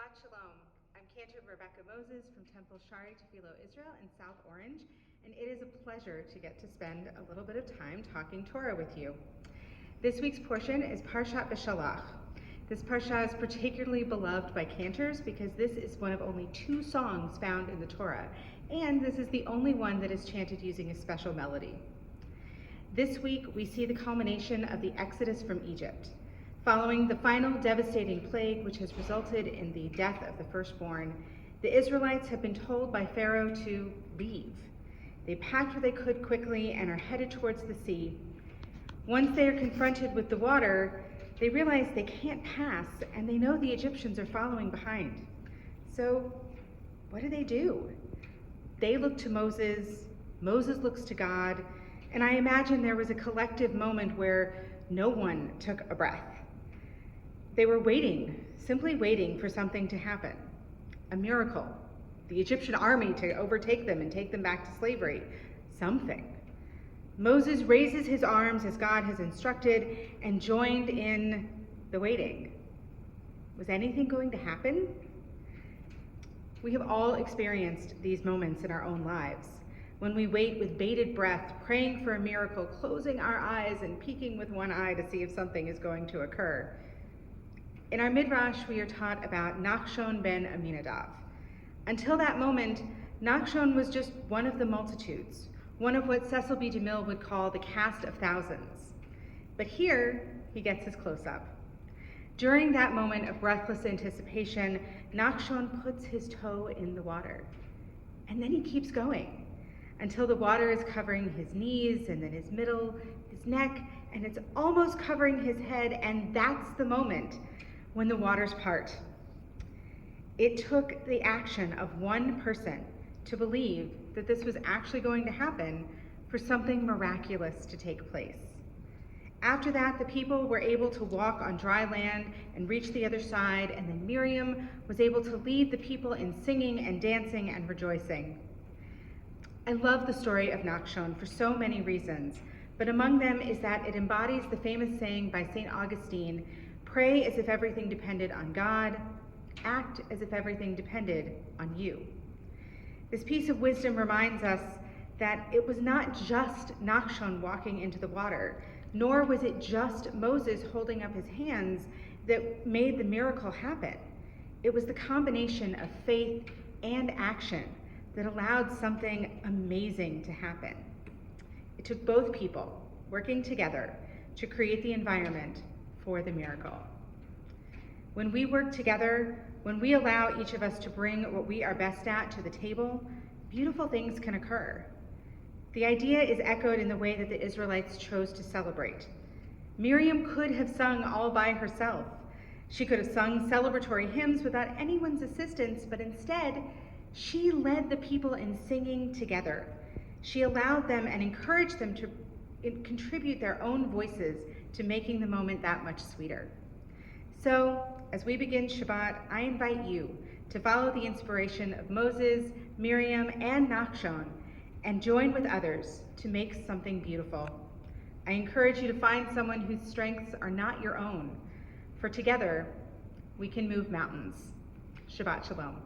Shabbat Shalom. I'm Cantor Rebecca Moses from Temple Sharey, Tefilo, Israel in South Orange, and it is a pleasure to get to spend a little bit of time talking Torah with you. This week's portion is Parshat Beshalach. This parsha is particularly beloved by Cantors because this is one of only 2 songs found in the Torah, and this is the only one that is chanted using a special melody. This week, we see the culmination of the Exodus from Egypt. Following the final devastating plague, which has resulted in the death of the firstborn, the Israelites have been told by Pharaoh to leave. They packed what they could quickly and are headed towards the sea. Once they are confronted with the water, they realize they can't pass, and they know the Egyptians are following behind. So, what do? They look to Moses, Moses looks to God, and I imagine there was a collective moment where no one took a breath. They were waiting, simply waiting for something to happen. A miracle. The Egyptian army to overtake them and take them back to slavery. Something. Moses raises his arms as God has instructed and joined in the waiting. Was anything going to happen? We have all experienced these moments in our own lives. When we wait with bated breath, praying for a miracle, closing our eyes and peeking with one eye to see if something is going to occur. In our Midrash, we are taught about Nachshon ben Aminadav. Until that moment, Nachshon was just one of the multitudes, one of what Cecil B. DeMille would call the cast of thousands. But here, he gets his close-up. During that moment of breathless anticipation, Nachshon puts his toe in the water. And then he keeps going until the water is covering his knees and then his middle, his neck, and it's almost covering his head, and that's the moment when the waters part. It took the action of one person to believe that this was actually going to happen for something miraculous to take place. After that, the people were able to walk on dry land and reach the other side, and then Miriam was able to lead the people in singing and dancing and rejoicing. I love the story of Nachshon for so many reasons, but among them is that it embodies the famous saying by St. Augustine, "Pray as if everything depended on God, act as if everything depended on you." This piece of wisdom reminds us that it was not just Nachshon walking into the water, nor was it just Moses holding up his hands that made the miracle happen. It was the combination of faith and action that allowed something amazing to happen. It took both people working together to create the environment for the miracle. When we work together, when we allow each of us to bring what we are best at to the table, beautiful things can occur. The idea is echoed in the way that the Israelites chose to celebrate. Miriam could have sung all by herself. She could have sung celebratory hymns without anyone's assistance, but instead, she led the people in singing together. She allowed them and encouraged them to contribute their own voices to making the moment that much sweeter. So, as we begin Shabbat, I invite you to follow the inspiration of Moses, Miriam, and Nachshon, and join with others to make something beautiful. I encourage you to find someone whose strengths are not your own, for together, we can move mountains. Shabbat Shalom.